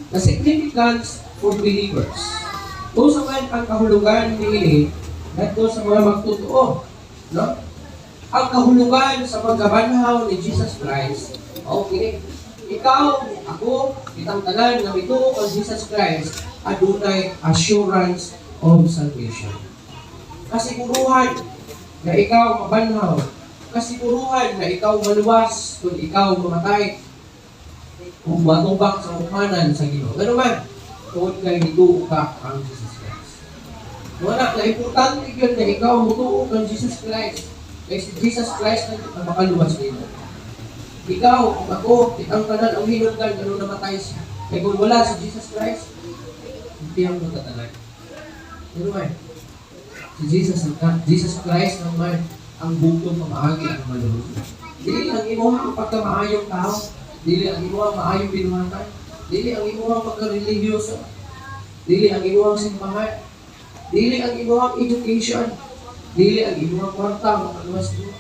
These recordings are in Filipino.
The significance for believers. Kung sa man ang kahulugan ni dito sa mga magtotoo, no? Ang kahulugan sa pagkabanhaw ni Jesus Christ, okay, ikaw, ako, kitang tanan na ito kay Jesus Christ, adunay assurance of salvation. Kasiguruhan na ikaw mabanhaw, kasiguruhan na ikaw maluwas kung ikaw mamatay, kung matubak sa ukmanan sa Ginoo. Pero man, tungod kay nituo ka ang Jesus Christ. Wala na importante yun na ikaw mutuo kang Jesus Christ. Kaya si Jesus Christ na makaluwas nito. Ikaw, kung ako, ang kanan ang hinunggan, ano namatay siya. Kaya kung wala si Jesus Christ, hindi ang matatalay. Pero man, si Jesus Christ naman ang bukong pamaagi ang malulog. Dili ang imuhang pagkamaayong tao, dili ang imuhang maayong binuhatan, dili ang imuhang pagka-religyoso, dili ang imuhang simbahan, dili ang imuhang education, dili ang imuhang kwarta, makaluwas mo.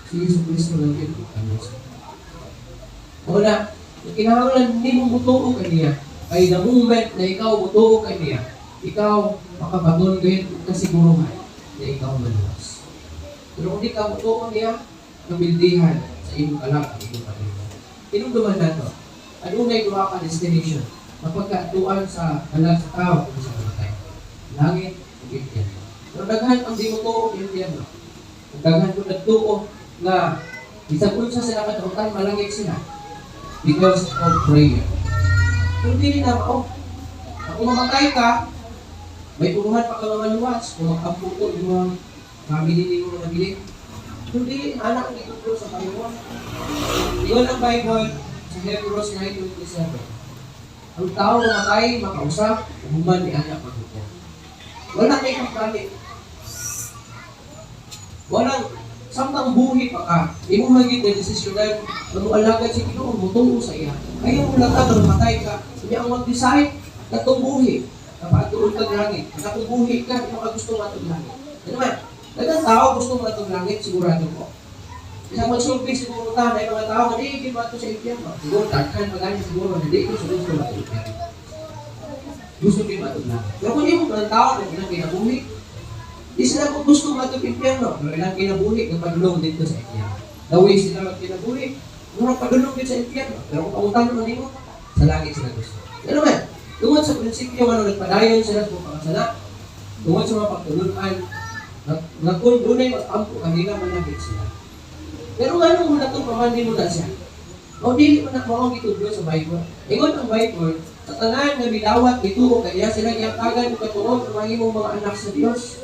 Si Jesus Cristo lang yun, makaluwas mo. Wala, kinahanglan hindi mo butuo kaniya. Kaya the moment na ikaw butuo kaniya, ikaw makabagon kayo kasiguruhan na ikaw maluwas. Pero kung di ka butuo niya, kabildihan sa iyong kalak, iyong paliwan. Tinugduman na ito. Ano na ikuha ka destination? Mapagkatuan sa kalag sa tao kung sa matay. Langit o impyerno. Pero daghan ang di mo tuo impyerno. Daghan ko nagtuo na isang unsa sila katautan, malangit sila. Because of prayer. Kung di na ako, kung mamatay ka, may turuhan pa ka mga luwas, kung makaputo yung mga family mo na nabili. Kung di, anak ang ituturo sa Panginoon. Iyon ang Bible sa Hebrews 9:27. Ang tao mamatay, makausap, human ni anak maghukom. Wala kay kapalit. Walang samtang buhi pa ka, imo magiging na desisyonan na mo alagad si Ginoo, mutungo sa iya. Ayaw mo lang na matay ka. Hindi ang mag-decide na itong buhi. Kapatuon ka langit. Kapag buhi ka, hindi mo ka gusto matong langit. Ano man? Dagang tao gusto matong langit, sigurado ko. Isang magsulping siguro na yung mga tao, hindi mato sa impyerno. Siguro, takhan magani siguro, hindi ko gusto matong impyerno. Gusto din matong langit. Pero kung hindi mo mga tao na ilang kinabuhi, di sila kung gusto matong impyerno. Pero ilang kinabuhi, kapagulong dito sa impyerno. Dawin sila magkinabuhi, murang padulong dito sa impyerno. Pero kung pamuntan naman din mo, sa langit sila gusto. Ano man? Tungod sa prinsipyo, nagpadayon sila kung pakasala. Tungod sa mga pagtulunan, kung doon ay mag-ampo, kanila managit sila. Pero nga nung muna itong pamandi mo na siya, o dili mo na mawang itudlo sa Bible. Ingon ang Bible, sa tanan na bilawat ito, kaya sila iyakagan o katuon ng mahimong mga anak sa Diyos.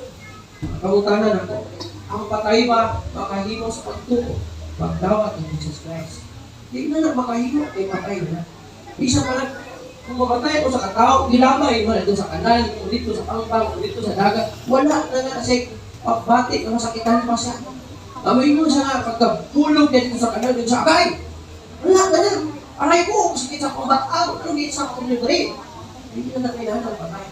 Kamutanan ako, ang patay ba makahimo sa pagtuko, pagdawat ng Jesus Christ. Hindi na makahimo, ay patay na. Bisa pala, kung mamatay ako sa katao, gilabay mo na ito sa kanal, o dito sa pangpang, o dito sa dagat, wala na nga kasi pagbati na masakitan pa siya. Amoy mo siya nga, pagkabulog niya dito sa kanal, dito sa akay. Wala na na. Aray ko, sakit sa pambataw, ano dito sa community. Hindi na kailangan ng patay.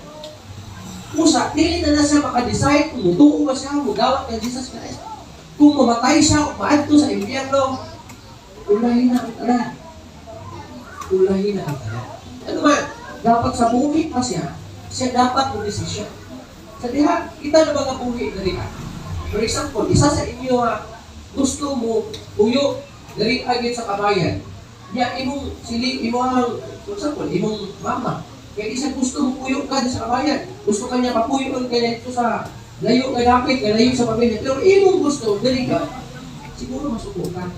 Usa, dili na siya makadecide kung mutuo ba siya, mudawat ng Jesus Christ. Kung mamatay siya, maadto sa impyerno, ulahin na ang talan. Ulahin na ang talan. Ano ba? Dapat sa buhay pa siya dapat mag-desisyon. Sa diha, kita na mga buhay na rin. For example, isa sa inyo gusto mo uyo dari agit sa kabayan. Diya imong sili, imong, for example, imong mama. Kaya isa gusto mo puyo ka sa kabayan. Gusto ka niya papuyon kaya ito sa layo kay dapit, kay layo sa pamilya. Pero imong gusto, dari ka, siguro masubukan.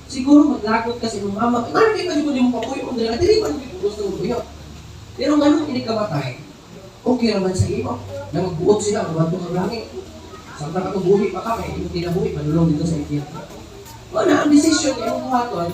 Siguro maglagot ka sa imong mama. Ano kayo mo din mo papuyon? Dili man gusto mo puyo. Pero ganun hindi ka matay. Okay naman sa iyo na magbuot sila, magbanto ng langit. Samtang ka buhi pa ka, kaya yung tinabuhi, manulong dito sa impyerno. Wala, ang desisyon niya, yung buhaton,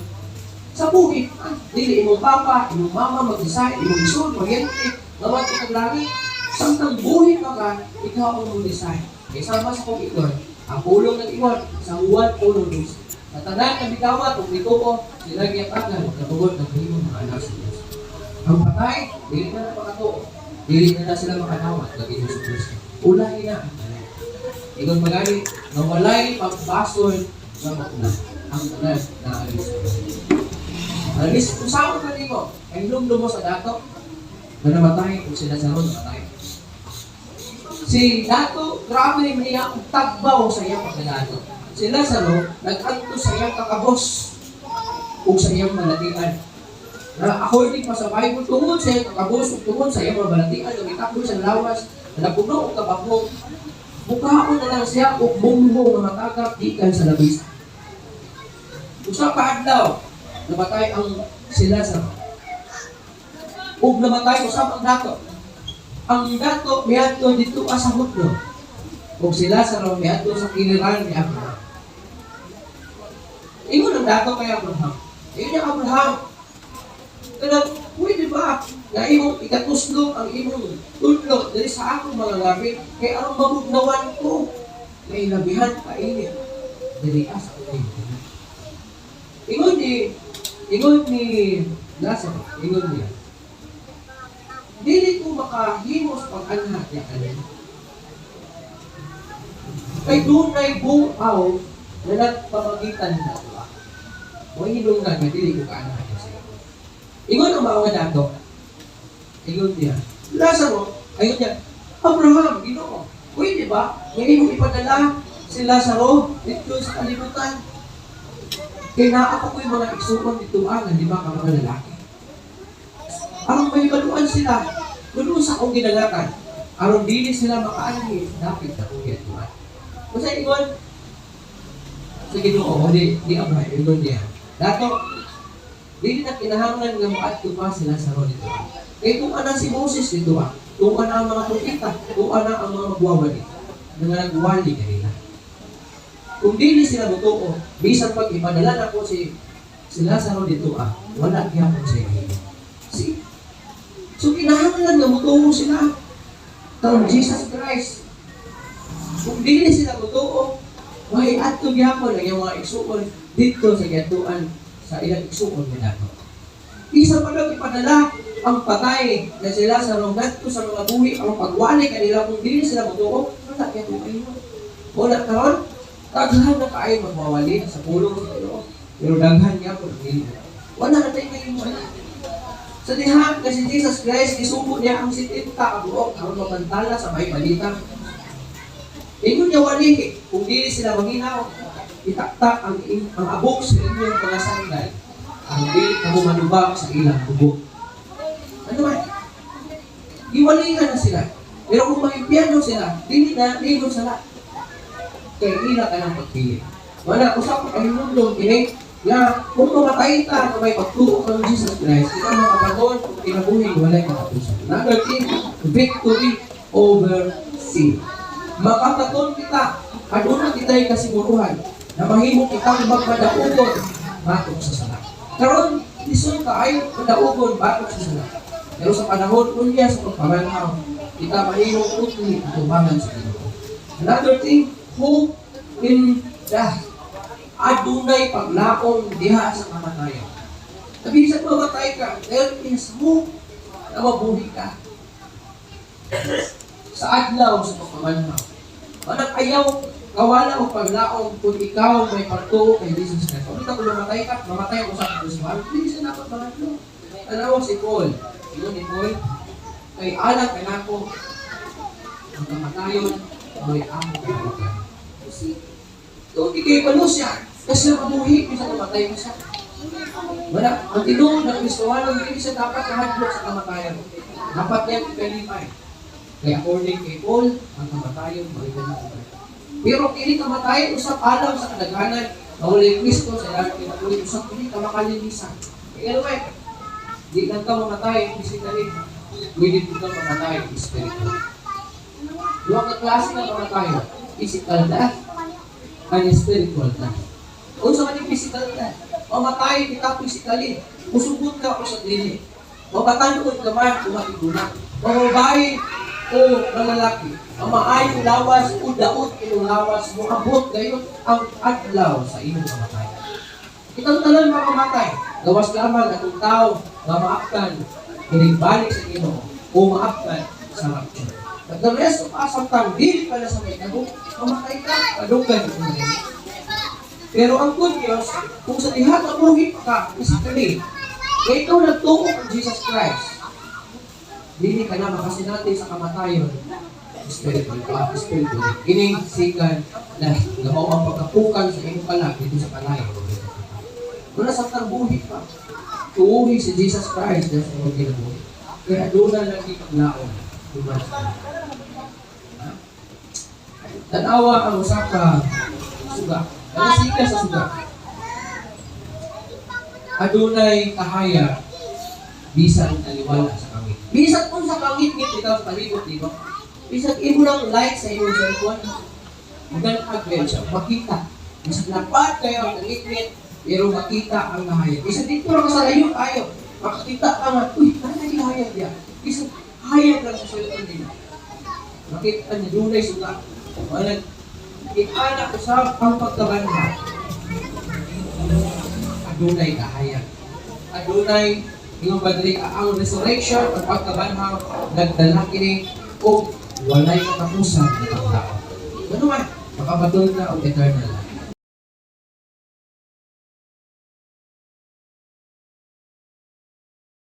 sa buhi, dili imong papa, imong mama, mag-decide, imong isun, magyente, naman itong langit. Samtang buhi pa ka, ikaw ang mag-decide. Kaya sama sa kong iyon, ang pulong ng iwan, sa uwan, pulong Diyos. Sa tanan na bitawa, kung dito ko, sila giyatagan, magkatugod ng himong mga anak sa Diyos. Ang patay, dili na napakatuo. Dili na sila makanawat, lagi sa Kristo. Ulahin na ang tanan. Ikon magani, nawalay pagbasol sa makuna. Ang tanan na alis. Alis, kung saan ka nito, ay lumdo mo sa dato, na namatay kung sila sa ron namatay. Si Dato, grabe rin niya ang tagbaw sa iyang pagkadato. Si Lazaro, nag-anto sa iyang kakabos o sa iyang malatian. Na according pa sa Bible, tungod sa iyang kakabos o tungod sa iyang malatian, nung itakbo sa lawas, na napuno o kabako, mukhaon na lang siya o bumbo na matagap ikan sa labis. Usa pa adlaw, namatay ang si Lazaro. Ug namatay usab ang Dato. Ang Dato miadto dito sa hudlo. Ug si Lazaro miadto sa kiliran ni Abraham. Ingon ang Dato kay Abraham. Ingon niya Abraham. Kaya pwede ba na imong ikatuslog ang imong tudlo diri sa akong mga labi kay aron mabugnawan ko kay labihan kainit diri sa akong. Ingon ni Lazaro, ingon niya. Dili ko makahimos pag-anhat niya kanina. Kay doon ay buaw na nagpamagitan na ito. O hinungan na dili ko ka-anhat niya siya. Ingon ang mga Dato. Ingon niya. Lazaro, ayun niya. Abraham, Ginoo, pwede ba? Ngayon mo ipadala si Lazaro dito sa kalibutan. Kaya naako ko yung mga iksukan dito di ba ka mga lalaki? Arong may baluan sila, doon sa akong ginagatan. Arong dili sila makaanhi, dapat na kong ginagawa. Kasi ingon, sa Ginoo, di Abraham, ingon niya. Dato, dili na kinahanglan nga maadto pa sila sa ron dito. Kaya kung ana si Moses dito kung ana ang mga propeta, kung ana ang mga magwawali, nga nagwali kanila. Kung dili sila butuo, bisan pag ipadala na ko si Lazaro dito wala gyapon sa iyo. So kinahanglan nga mutuo sila taon Jesus Christ. Kung dili sila mutuo, may adto gyapon ang iyang mga igsuon dito sa gatuan sa ilang igsuon nga dato. Isa pa daw ipadala ang patay na si Lazaro ngadto sa mga buhi ang pagwali kanila kung dili sila mutuo, wala gyapon kayo. Wala karon, daghan na kaayo magmawali sa pulong sa Ginoo. Pero daghan gyapon dili. Wala na tayo kayo. Sa diha na si Jesus Christ, isubo niya ang sitinta kabuok aron mapantala sa may balita. Ingon niya wali, kung dili sila maginaw, itaktak ang abok sa inyong mga sandal, ang dili kamo manubak sa ilang bubok. Ano man? Iwalingan na sila. Pero kung mahimpyano sila, dili na ligon sila. Kaya ila ka ng pagpili. Wala, usap ka hinundong kinig, na kung mamatay ka na may pagtuo ng Jesus Christ, ikaw makapagon kung kinabuhin, wala'y katapusan. Number 10, victory over sin. Makataton kita, aduna kita'y kasimuruhan, na mahimo kitang magpadaugon batok sa sala. Karon lison ka ay padaugon batok sa sala. Pero sa panahon unya sa pagpamanhaw, kita mahimo utli ang tubangan sa Ginoo. Another thing, hope in death. Adunay paglaom diha sa kamatayon. Sabi sa mamatay ka, there is hope na mabuhi ka. Sa adlaw sa pagpamanhaw. Walang ayaw, kawala o paglaom kung ikaw may pagtuo kay Jesus Christ. Kung ito kung mamatay ka, mamatay ako sa Krisman, hindi siya dapat manatlo. Tanawa si Paul. Sino ni Paul? Kay anak kay nako, ang kamatayon, may amo kalugan. Kasi, doon ikay palos siya. Kasi mabuhi, bisa namatay mo siya. Wala, ang tinuod ng Kristohanon, hindi siya dapat kahadlok sa kamatayan. Dapat yan ikalipay. Kaya according kay Paul, ang kamatayan, balikan na kamatayan. Pero kini kamatayan, usap alam sa kadaghanan, na wala Kristo sa ilang pinatuloy, usap kini kamakalinisan. Kaya naman, di lang ka mamatay physically, pwede po ka mamatay spiritually. Dua ka klase ng kamatayan, physical death, and spiritual death. Kung sa mga physical death, mamatay kita physically, musugot ka o sa dili. Mapatanood ka man kung matigunan. Mamabahay o malalaki, ang maayong lawas o daot inong lawas mo abot gayon ang adlaw sa inyong mamatay. Itang talan makamatay, gawas lamang atong tao na maaktan, balik sa Ginoo o maaktan sa rapture. At the rest of us, ang tanggil pala sa may kabuk, mamatay ka, kadugan ito na rin. Pero ang good news, kung sa diha na buhi ka, physically, kaya ikaw nagtuo ng Jesus Christ, Dili ka na makasinati sa kamatayon. Spiritual pa, spiritual. Kining sikan na gabaw ang pagkapukan sa iyong kalag dito sa kalay. Wala sa tarbuhi pa. Tuuhi si Jesus Christ na sa iyong kinabuhi. Kaya doon na lagi paglaon. Dumas ka. Tanawa ang usaka suga. Nalasika sa suga. Adunay kahaya bisan taliwala sa kangit. Bisan kung sa kangit ikaw sa palibot, di ba? Bisan imo lang light sa iyong cellphone. Magandang siya, makita. Bisan lapad kayo ang nangitngit, pero makita ang kahaya. Bisan dito lang sa layo tayo. Makakita ka nga, uy, nanay kahaya diya. Bisan hayag lang sa cellphone din. Makita niya, dunay suga. Walang ikanak sa ang pagkabanha. Adunay kahayag. Adunay yung badri ang resurrection at pagkabanha nagdala kini kung walay katapusan ng tao. Ano man, makabatol na o eternal life.